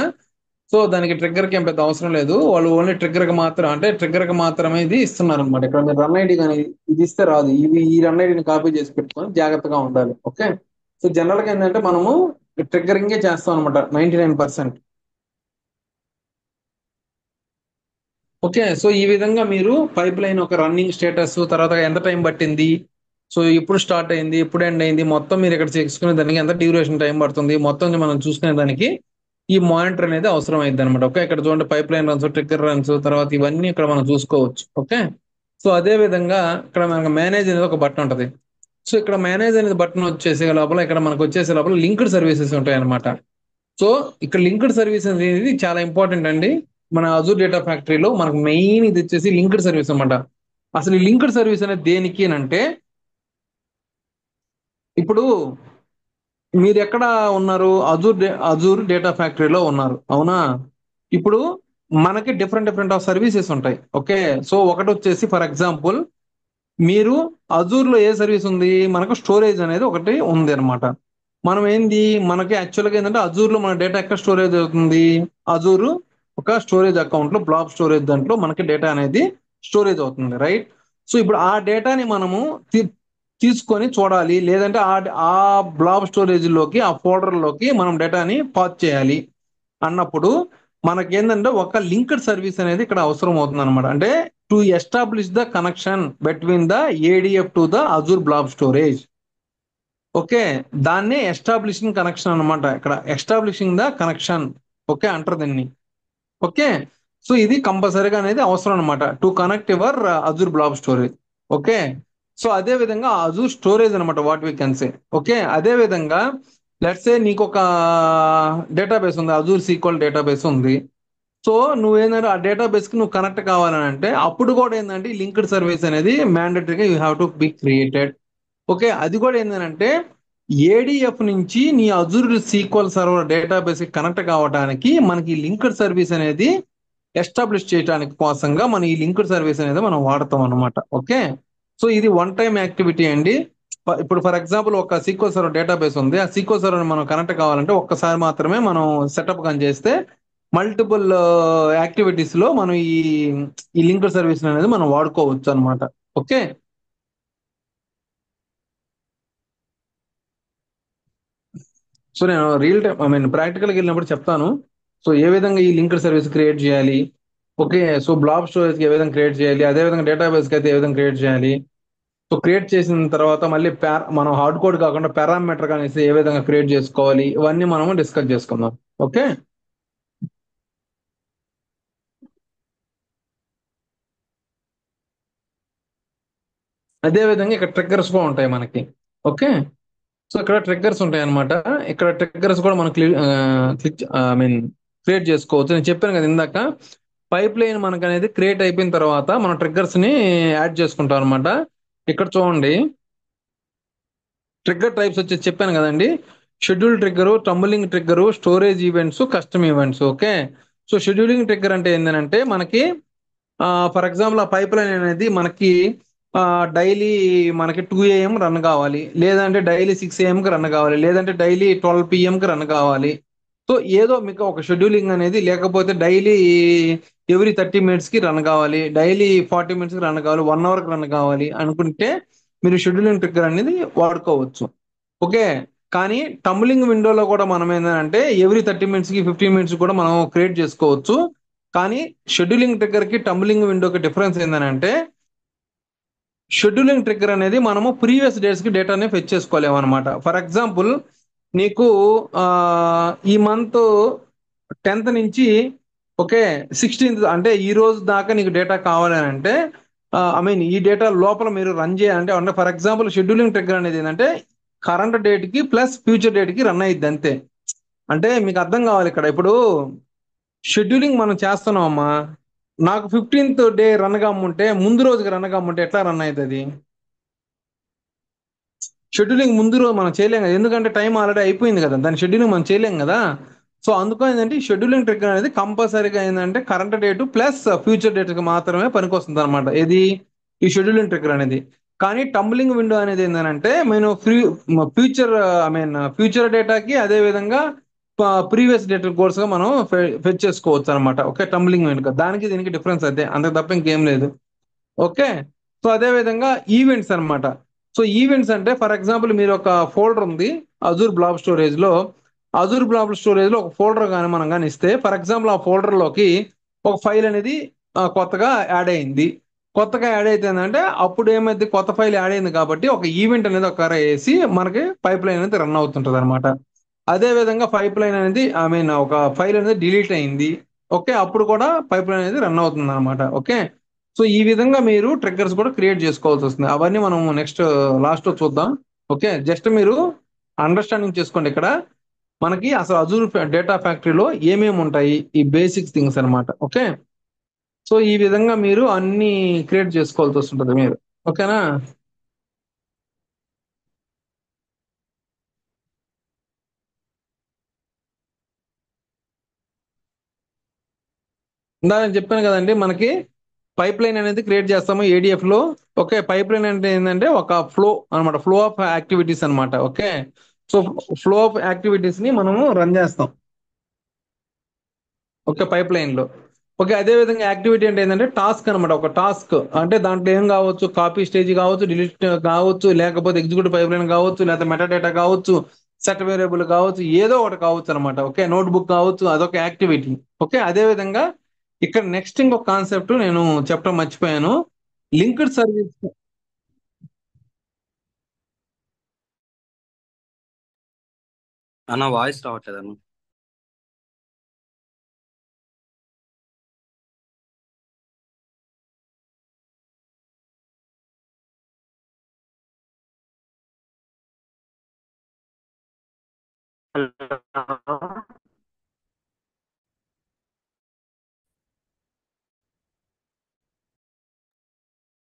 సో దానికి ట్రిగ్గర్ కి ఏం పెద్ద అవసరం లేదు, వాళ్ళు ఓన్లీ ట్రిగ్గర్ కి మాత్రం అంటే ట్రిగ్గర్ కి మాత్రమే ఇది ఇస్తున్నారు అనమాట. ఇక్కడ మీరు రన్ ఐడి కానీ ఇది ఇస్తే రాదు, ఇవి ఈ రన్ ఐడిని కాపీ చేసి పెట్టుకొని జాగ్రత్తగా ఉండాలి. ఓకే, సో జనరల్ గా ఏంటంటే మనము ట్రిగ్గరింగే చేస్తాం అనమాట 99%. ఓకే, సో ఈ విధంగా మీరు పైప్ లైన్ ఒక రన్నింగ్ స్టేటస్, తర్వాత ఎంత టైం పట్టింది, సో ఎప్పుడు స్టార్ట్ అయింది, ఎప్పుడు ఎండ్ అయింది, మొత్తం మీరు ఇక్కడ చేసుకునే దానికి ఎంత డ్యూరేషన్ టైం పడుతుంది, మొత్తం మనం చూసుకునే దానికి ఈ మానిటర్ అనేది అవసరం అయింది అనమాట. ఓకే, ఇక్కడ చూడండి pipe line runs, trigger runs, తర్వాత ఇవన్నీ ఇక్కడ మనం చూసుకోవచ్చు. ఓకే, సో అదే విధంగా ఇక్కడ మనకు మేనేజ్ అనేది ఒక బటన్ ఉంటది. సో ఇక్కడ మేనేజ్ అనేది బటన్ వచ్చేసే లోపల ఇక్కడ మనకు వచ్చేసే లోపల లింక్డ్ సర్వీసెస్ ఉంటాయి అనమాట. సో ఇక్కడ లింక్డ్ సర్వీస్ అనేది చాలా ఇంపార్టెంట్ అండి. మన అజూర్ డేటా ఫ్యాక్టరీలో మనకు మెయిన్ ఇది వచ్చేసి లింక్డ్ సర్వీస్ అనమాట. అసలు ఈ లింక్డ్ సర్వీస్ అనేది దేనికి అంటే ఇప్పుడు మీరు ఎక్కడ ఉన్నారు, అజూర్ డేటా ఫ్యాక్టరీలో ఉన్నారు అవునా. ఇప్పుడు మనకి డిఫరెంట్ డిఫరెంట్ ఆఫ్ సర్వీసెస్ ఉంటాయి. ఓకే, సో ఒకటి వచ్చేసి ఫర్ ఎగ్జాంపుల్ మీరు అజూర్ లో ఏ సర్వీస్ ఉంది, మనకు స్టోరేజ్ అనేది ఒకటి ఉంది అనమాట. మనం ఏంది మనకి యాక్చువల్గా ఏంటంటే అజూర్ లో మన డేటా ఎక్కడ స్టోరేజ్ అవుతుంది, అజూర్ ఒక స్టోరేజ్ అకౌంట్ లో బ్లాబ్ స్టోరేజ్ దాంట్లో మనకి డేటా అనేది స్టోరేజ్ అవుతుంది, రైట్. సో ఇప్పుడు ఆ డేటాని మనము తీసుకొని చూడాలి, లేదంటే ఆ బ్లాబ్ స్టోరేజ్ లోకి, ఆ ఫోల్డర్ లోకి మనం డేటాని పాస్ చేయాలి అన్నప్పుడు మనకేంటంటే ఒక లింక్డ్ సర్వీస్ అనేది ఇక్కడ అవసరం అవుతుంది అనమాట. అంటే to establish the connection between the ADF to the Azure blob storage. Okay, దాన్నే ఎస్టాబ్లిషింగ్ కనెక్షన్ అన్నమాట. ఇక్కడ ఎస్టాబ్లిషింగ్ ద కనెక్షన్ ఓకే అంటారు దీన్ని. ఓకే, సో ఇది కంపల్సరీగా అనేది అవసరం అనమాట to connect your Azure blob storage. Okay, so అదే విధంగా అజూర్ స్టోరేజ్ అనమాట what we can say. Okay, అదే విధంగా లెట్స్ సే నీకు ఒక డేటాబేస్ ఉంది, అజూర్ సీక్వల్ డేటాబేస్ ఉంది. సో నువ్వేంటంటే ఆ డేటాబేస్ కి నువ్వు కనెక్ట్ కావాలని అంటే అప్పుడు కూడా ఏంటంటే ఈ లింక్డ్ సర్వీస్ అనేది మ్యాండటరీగా you have to be created. Okay, అది కూడా ఏంటంటే ఏడిఎఫ్ నుంచి నీ అజూర్ సీక్వల్ సర్వర్ డేటాబేస్ కి కనెక్ట్ కావడానికి మనకి లింక్డ్ సర్వీస్ అనేది ఎస్టాబ్లిష్ చేయడానికి కోసంగా మనం ఈ లింక్డ్ సర్వీస్ అనేది మనం వాడతాం అనమాట. ఓకే, సో ఇది వన్ టైం యాక్టివిటీ అండి. ఇప్పుడు ఫర్ ఎగ్జాంపుల్ ఒక సీక్వల్ సర్వర్ డేటాబేస్ ఉంది, ఆ సీక్వల్ సర్వర్ మనం కనెక్ట్ కావాలంటే ఒక్కసారి మాత్రమే మనం సెటప్ కానీ చేస్తే మల్టిపుల్ యాక్టివిటీస్ లో మనం ఈ లింక్డ్ సర్వీస్ అనేది మనం వాడుకోవచ్చు అనమాట. ఓకే, సో నేను రియల్ టైం ప్రాక్టికల్కి వెళ్ళినప్పుడు చెప్తాను. సో ఏ విధంగా ఈ లింక్డ్ సర్వీస్ క్రియేట్ చేయాలి, ఓకే, సో బ్లాబ్ స్టోరేజ్ కి ఏ విధంగా క్రియేట్ చేయాలి, అదే విధంగా డేటాబేస్ కి అయితే ఏ విధంగా క్రియేట్ చేయాలి. సో క్రియేట్ చేసిన తర్వాత మళ్ళీ మనం హార్డ్ కోడ్ కాకుండా పారామీటర్ అనేసి ఏ విధంగా క్రియేట్ చేసుకోవాలి, ఇవన్నీ మనము డిస్కస్ చేసుకుందాం. ఓకే, అదే విధంగా ఇక్కడ ట్రిగ్గర్స్ కూడా ఉంటాయి మనకి. ఓకే, సో ఇక్కడ ట్రిగ్గర్స్ ఉంటాయి అనమాట. ఇక్కడ ట్రిగ్గర్స్ కూడా మనం క్లిక్ క్రియేట్ చేసుకోవచ్చు. నేను చెప్పాను కదా ఇందాక, పైప్ లైన్ మనకు అనేది క్రియేట్ అయిపోయిన తర్వాత మనం ట్రిగ్గర్స్ ని యాడ్ చేసుకుంటాం అనమాట. ఇక్కడ చూడండి, ట్రిగ్గర్ టైప్స్ వచ్చి చెప్పాను కదండి. Schedule trigger, tumbling trigger, storage events, custom events. Okay, so scheduling trigger అంటే ఏంటంటే మనకి ఫర్ ఎగ్జాంపుల్ ఆ పైప్ లైన్ అనేది మనకి డైలీ మనకి 2 AM రన్ కావాలి, లేదంటే డైలీ 6 AM రన్ కావాలి, లేదంటే డైలీ 12 PM రన్ కావాలి. సో ఏదో మీకు ఒక షెడ్యూలింగ్ అనేది, లేకపోతే డైలీ ఎవ్రీ 30 minutes కి రన్ కావాలి, డైలీ 40 minutes కి రన్ కావాలి, 1 hour రన్ కావాలి అనుకుంటే మీరు షెడ్యూలింగ్ ట్రిగ్గర్ అనేది వాడుకోవచ్చు. ఓకే, కానీ టంబ్లింగ్ విండోలో కూడా మనం ఏంటంటే ఎవ్రీ 30 minutes కి 15 minutes కూడా మనం క్రియేట్ చేసుకోవచ్చు. కానీ షెడ్యూలింగ్ ట్రిగ్గర్ కి టంబ్లింగ్ విండోకి డిఫరెన్స్ ఏంటంటే షెడ్యూలింగ్ ట్రిగ్గర్ అనేది మనము ప్రీవియస్ డేట్స్ కి డేటాని ఫెచ్ చేసుకోలేము అనమాట. ఫర్ ఎగ్జాంపుల్ నీకు ఆ, ఈ మంత్ 10th నుంచి ఓకే 16th అంటే ఈ రోజు దాకా నీకు డేటా కావాలి అని అంటే ఈ డేటా లోపల మీరు రన్ చేయాలంటే అంటే ఫర్ ఎగ్జాంపుల్ షెడ్యూలింగ్ ట్రిగ్గర్ అనేది ఏంటంటే కరెంట్ డేట్ కి ప్లస్ ఫ్యూచర్ డేట్ కి రన్ అయ్యిద్ది అంతే. అంటే మీకు అర్థం కావాలి ఇక్కడ. ఇప్పుడు షెడ్యూలింగ్ మనం చేస్తున్నాం అమ్మా, నాకు 15th డే రన్ కమ్ముంటే ముందు రోజుకి రన్ కమ్ముంటే ఎట్లా రన్ అవుతుంది? షెడ్యూలింగ్ ముందు రోజు మనం చేయలేం కదా, ఎందుకంటే టైం ఆల్రెడీ అయిపోయింది కదా, దాని షెడ్యూలింగ్ మనం చేయలేం కదా. సో అందుకు ఏంటంటే షెడ్యూలింగ్ ట్రిగ్గర్ అనేది కంపల్సరీగా ఏంటంటే current date plus future date కి మాత్రమే పనికొస్తుంది అనమాట. ఇది ఈ షెడ్యూలింగ్ ట్రిగ్గర్ అనేది. కానీ టంబ్లింగ్ విండో అనేది ఏంటంటే నేను ఫ్యూచర్ ఫ్యూచర్ డేటాకి అదే విధంగా ప్రీవియస్ డేట్ కోర్స్ గా మనం ఫెచ్ చేసుకోవచ్చు అనమాట. ఓకే, టంబ్లింగ్ విండో దానికి దీనికి డిఫరెన్స్ అదే, అంతకు తప్ప ఇంకేం లేదు. ఓకే, సో అదే విధంగా ఈవెంట్స్ అన్నమాట. సో ఈవెంట్స్ అంటే ఫర్ ఎగ్జాంపుల్ మీరు ఒక ఫోల్డర్ ఉంది అజూర్ బ్లాబ్ స్టోరేజ్ లో, అజూర్ బ్లాబ్ స్టోరేజ్ లో ఒక ఫోల్డర్ కానీ మనం కానీ ఇస్తే ఫర్ ఎగ్జాంపుల్ ఆ ఫోల్డర్ లోకి ఒక ఫైల్ అనేది కొత్తగా యాడ్ అయింది. కొత్తగా యాడ్ అయితే ఏంటంటే అప్పుడు ఏమైంది, కొత్త ఫైల్ యాడ్ అయింది కాబట్టి ఒక ఈవెంట్ అనేది ఒక వేసి మనకి పైప్ లైన్ అనేది రన్ అవుతుంటది అనమాట. అదే విధంగా పైప్ లైన్ అనేది ఒక ఫైల్ అనేది డిలీట్ అయింది. ఓకే, అప్పుడు కూడా పైప్ లైన్ అనేది రన్ అవుతుంది అనమాట. ఓకే, సో ఈ విధంగా మీరు ట్రిగ్గర్స్ కూడా క్రియేట్ చేసుకోవాల్సి వస్తుంది. అవన్నీ మనం నెక్స్ట్ లాస్ట్ లో చూద్దాం. ఓకే, జస్ట్ మీరు అండర్స్టాండింగ్ చేసుకోండి. ఇక్కడ మనకి అసలు అజూర్ డేటా ఫ్యాక్టరీలో ఏమేమి ఉంటాయి, ఈ బేసిక్స్ థింగ్స్ అన్నమాట. ఓకే, సో ఈ విధంగా మీరు అన్ని క్రియేట్ చేసుకోవాల్సి వస్తుంటది మీరు. ఓకేనా? ఇందా నేను చెప్పాను కదండి, మనకి పైప్ లైన్ అనేది క్రియేట్ చేస్తాము ఏడిఎఫ్ లో. ఓకే, పైప్ లైన్ అంటే ఏంటంటే ఒక ఫ్లో అన్నమాట, ఫ్లో ఆఫ్ యాక్టివిటీస్ అన్నమాట. Okay, so flow of activities ని మనము రన్ చేస్తాం. ఓకే, పైప్ లైన్ లో. ఓకే, అదే విధంగా యాక్టివిటీ అంటే ఏంటంటే టాస్క్ అనమాట. ఒక టాస్క్ అంటే దాంట్లో ఏం కావచ్చు, కాపీ స్టేజ్ కావచ్చు, డిలీట్ కావచ్చు, లేకపోతే ఎగ్జిక్యూటివ్ పైప్లైన్ కావచ్చు, లేకపోతే మెటాడేటా కావచ్చు, సెట్ వేరియబుల్ కావచ్చు, ఏదో ఒకటి కావచ్చు అనమాట. ఓకే, నోట్బుక్ కావచ్చు, అదొక యాక్టివిటీ. ఓకే, అదే విధంగా ఇక్కడ నెక్స్ట్ ఇంకొక కాన్సెప్ట్ నేను చెప్పడం మర్చిపోయాను. Linked service. అన్న వాయిస్ రావట్లేదు అన్న. హలో.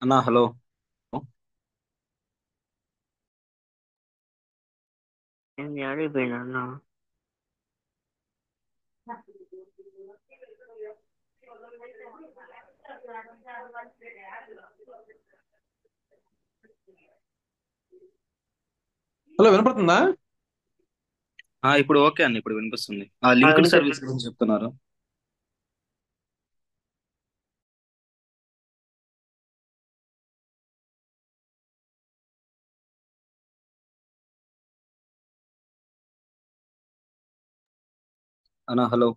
అన్న హలో. నేను అడిగిపోయినా అన్న. హలో, వినపడుతుందా? ఇప్పుడు ఓకే అన్న, ఇప్పుడు వినిపిస్తుంది. ఆ లింక్డ్ సర్వీస్ వినిపిస్తుంది. గురించి చెప్తున్నారు. అన్న హలో.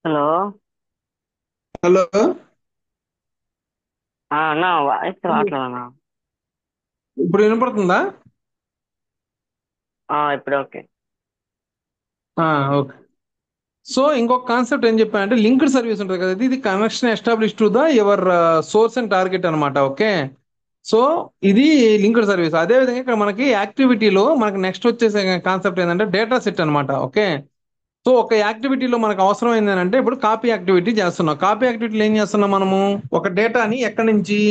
హలో. హలో, అన్న వాయిస్ రావట్లేదు అన్న. ఇప్పుడు వినపడుతుందా? ఇప్పుడు ఓకే. ఓకే. సో ఇంకొక కాన్సెప్ట్ ఏం చెప్పానంటే లింక్డ్ సర్వీస్ ఉంటుంది కదా, ఇది connection establish to the your source and target అనమాట. ఓకే, సో ఇది లింక్డ్ సర్వీస్. అదే విధంగా ఇక్కడ మనకి యాక్టివిటీలో మనకి నెక్స్ట్ వచ్చేసే కాన్సెప్ట్ ఏంటంటే డేటా సెట్ అనమాట. ఓకే, సో ఒక యాక్టివిటీలో మనకు అవసరం ఏంటంటే ఇప్పుడు కాపీ యాక్టివిటీ చేస్తున్నాం. కాపీ యాక్టివిటీలో ఏం చేస్తున్నాం మనము? ఒక డేటాని ఎక్కడి నుంచి,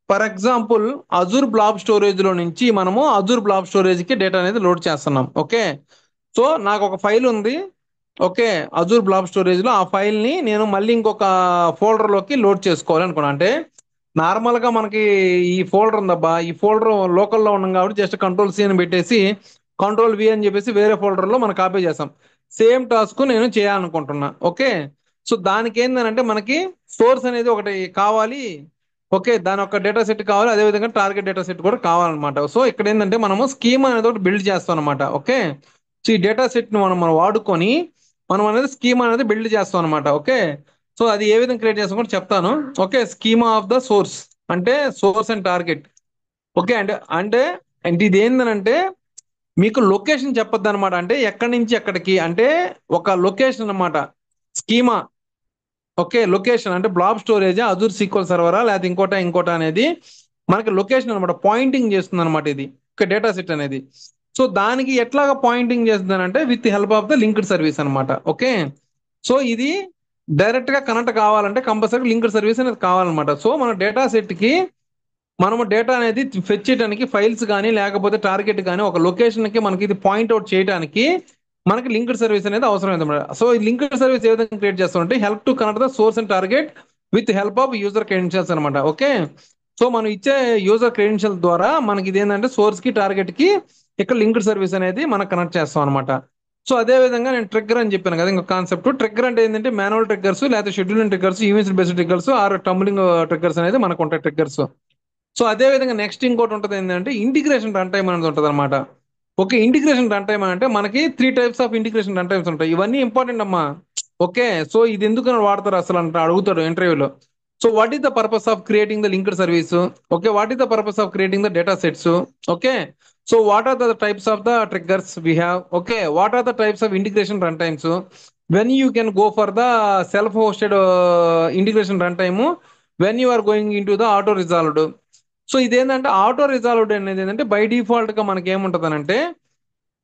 for example Azure blob storage లో నుంచి మనము అజూర్ బ్లాబ్ స్టోరేజ్ కి డేటా అనేది లోడ్ చేస్తున్నాం. ఓకే, సో నాకు ఒక ఫైల్ ఉంది. ఓకే, అజూర్ బ్లాబ్ స్టోరేజ్ లో ఆ ఫైల్ ని నేను మళ్ళీ ఇంకొక ఫోల్డర్ లోకి లోడ్ చేసుకోవాలి అనుకున్నా. అంటే నార్మల్ గా మనకి ఈ ఫోల్డర్ ఉందబ్బా, ఈ ఫోల్డర్ లోకల్లో ఉన్నాం కాబట్టి జస్ట్ కంట్రోల్ సి అని పెట్టేసి కంట్రోల్ వి అని చెప్పేసి వేరే ఫోల్డర్ లో మనం కాపీ చేస్తాం. సేమ్ టాస్క్ నేను చేయాలనుకుంటున్నా. ఓకే, సో దానికి ఏంటంటే మనకి సోర్స్ అనేది ఒకటి కావాలి. ఓకే, దాని ఒక డేటా సెట్ కావాలి, అదే విధంగా టార్గెట్ డేటా సెట్ కూడా కావాలన్నమాట. సో ఇక్కడ ఏంటంటే మనము స్కీమా అనేది ఒకటి బిల్డ్ చేస్తాం అనమాట. ఓకే, సో ఈ డేటా సెట్ ని మనం వాడుకొని మనం అనేది స్కీమా అనేది బిల్డ్ చేస్తాం అనమాట. ఓకే, సో అది ఏ విధంగా క్రియేట్ చేస్తాం కూడా చెప్తాను. Okay, schema of the source అంటే సోర్స్ అండ్ టార్గెట్. ఓకే, అంటే అంటే అంటే ఇది ఏంటంటే మీకు లొకేషన్ చెప్పొద్దు అనమాట. అంటే ఎక్కడి నుంచి ఎక్కడికి అంటే ఒక లొకేషన్ అన్నమాట స్కీమా. ఓకే, లొకేషన్ అంటే బ్లాబ్ స్టోరేజ్ అజూర్ సీక్వెల్ సర్వరా లేకపోతే ఇంకోట ఇంకోట అనేది మనకి లొకేషన్ అనమాట, పాయింటింగ్ చేస్తుంది అనమాట ఇది ఒక డేటా సెట్ అనేది. సో దానికి ఎట్లాగా పాయింటింగ్ చేస్తుందనంటే with help of the linked service అనమాట. ఓకే, సో ఇది డైరెక్ట్ గా కనెక్ట్ కావాలంటే కంపల్సరీ లింక్డ్ సర్వీస్ అనేది కావాలన్నమాట. సో మన డేటా సెట్ కి మనము డేటా అనేది ఫెచ్ చేయడానికి ఫైల్స్ కానీ లేకపోతే టార్గెట్ కానీ ఒక లొకేషన్ కి మనకి ఇది పాయింట్ అవుట్ చేయడానికి మనకి లింక్డ్ సర్వీస్ అనేది అవసరం అనమాట. సో ఈ లింక్డ్ సర్వీస్ ఏ విధంగా క్రియేట్ చేస్తామంటే help to connect the source and target with help of user credentials అనమాట. ఓకే, సో మనం ఇచ్చే యూజర్ క్రెడెన్షియల్ ద్వారా మనకి ఇది ఏంటంటే సోర్స్ కి టార్గెట్ కి ఇక్కడ లింక్డ్ సర్వీస్ అనేది మనం కనెక్ట్ చేస్తాం అనమాట. సో అదే విధంగా నేను ట్రిగ్గర్ అని చెప్పాను కదా, ఇంకో కాన్సెప్ట్ ట్రిగ్గర్ అంటే ఏంటంటే మాన్యువల్ ట్రిగ్గర్స్ లేకపోతే scheduling triggers, events based triggers or tumbling triggers అనేది మనకు ఉంటాయి ట్రిగ్గర్స్. సో అదే విధంగా నెక్స్ట్ ఇంకోటి ఉంటుంది ఏంటంటే ఇంటిగ్రేషన్ రన్ టైం అనేది ఉంటుంది అనమాట. ఓకే, ఇంటిగ్రేషన్ రన్ టైం అంటే మనకి 3 types of integration run times ఉంటాయి. ఇవన్నీ ఇంపార్టెంట్ అమ్మా. ఓకే, సో ఇది ఎందుకు వాడతారు అసలు అంటే అడుగుతాడు ఇంటర్వ్యూలో. So what is the purpose of creating the linked service? Okay, what is the purpose of creating the data sets? Okay, so what are the types of the triggers we have? Okay, what are the types of integration run times? When you can go for the self hosted integration run time, when you are going in to the auto resolved. So ఇదేంటంటే auto resolved అనేది ఏంటంటే by default గా మనకి ఏముంటది అంటే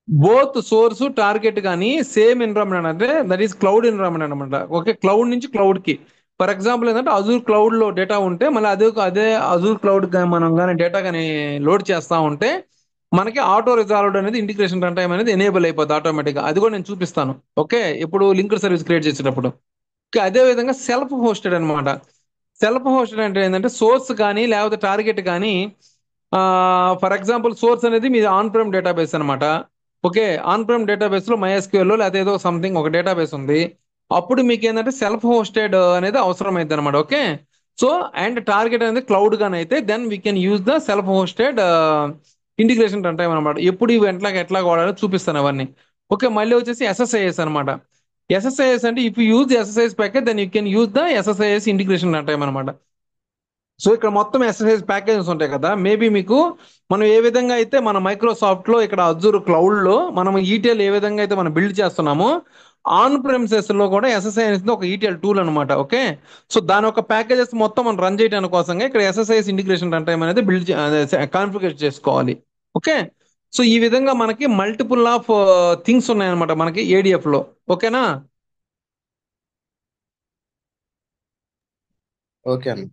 both source target కానీ same environment అంటే that is cloud environment అనమాట. ఓకే, క్లౌడ్ నుంచి క్లౌడ్ కి ఫర్ ఎగ్జాంపుల్ ఏంటంటే అజూర్ క్లౌడ్ లో డేటా ఉంటే మళ్ళీ అదే అదే అజూర్ క్లౌడ్ మనం కానీ డేటా కానీ లోడ్ చేస్తా ఉంటే మనకి ఆటో రిజాల్వ్డ్ అనేది ఇంటిగ్రేషన్ రన్ టైం అనేది ఎనేబుల్ అయిపోతుంది ఆటోమేటిక్ గా. అది కూడా నేను చూపిస్తాను. ఓకే, ఇప్పుడు లింక్డ్ సర్వీస్ క్రియేట్ చేసేటప్పుడు. ఓకే, అదే విధంగా సెల్ఫ్ హోస్టెడ్ అనమాట. సెల్ఫ్ హోస్టెడ్ అంటే ఏంటంటే సోర్స్ కానీ లేకపోతే టార్గెట్ కానీ, ఫర్ ఎగ్జాంపుల్ సోర్స్ అనేది మీ ఆన్ ప్రైమ్ డేటాబేస్ అనమాట. ఓకే, ఆన్ ప్రైమ్ డేటాబేస్ లో MySQL లేకపోతే ఏదో సంథింగ్ ఒక డేటాబేస్ ఉంది. అప్పుడు మీకు ఏంటంటే సెల్ఫ్ హోస్టెడ్ అనేది అవసరం అయితే అనమాట. ఓకే, సో అండ్ టార్గెట్ అనేది క్లౌడ్ గాని అయితే then we can use the self hosted integration run time అనమాట. ఎప్పుడు ఇవి ఎట్లా వాడాలో చూపిస్తాను అవన్నీ. ఓకే, మళ్ళీ వచ్చేసి SSIS అనమాట. SSIS అంటే if use SSIS package then you can use the SSIS integration run time అనమాట. సో ఇక్కడ మొత్తం ఎక్సర్సైజ్ ప్యాకేజెస్ ఉంటాయి కదా, మేబీ మీకు మనం ఏ విధంగా అయితే మన మైక్రోసాఫ్ట్ లో ఇక్కడ అజూర్ క్లౌడ్ లో మనం ఈటీఎల్ ఏ విధంగా అయితే మనం బిల్డ్ చేస్తున్నామో, ఆన్ ప్రెమిసెస్ లో కూడా SSIS ఒక ఈటీఎల్ టూల్ అనమాట. ఓకే, సో దాని ఒక ప్యాకేజెస్ మొత్తం మనం రన్ చేయడానికి కోసంగా ఇక్కడ SSIS ఇంటిగ్రేషన్ రన్ టైం అనేది బిల్డ్ కాన్ఫిగర్ చేసుకోవాలి. ఓకే, సో ఈ విధంగా మనకి మల్టిపుల్ ఆఫ్ థింగ్స్ ఉన్నాయన్నమాట మనకి ఏడిఎఫ్ లో. ఓకేనా? ఓకే అన్న.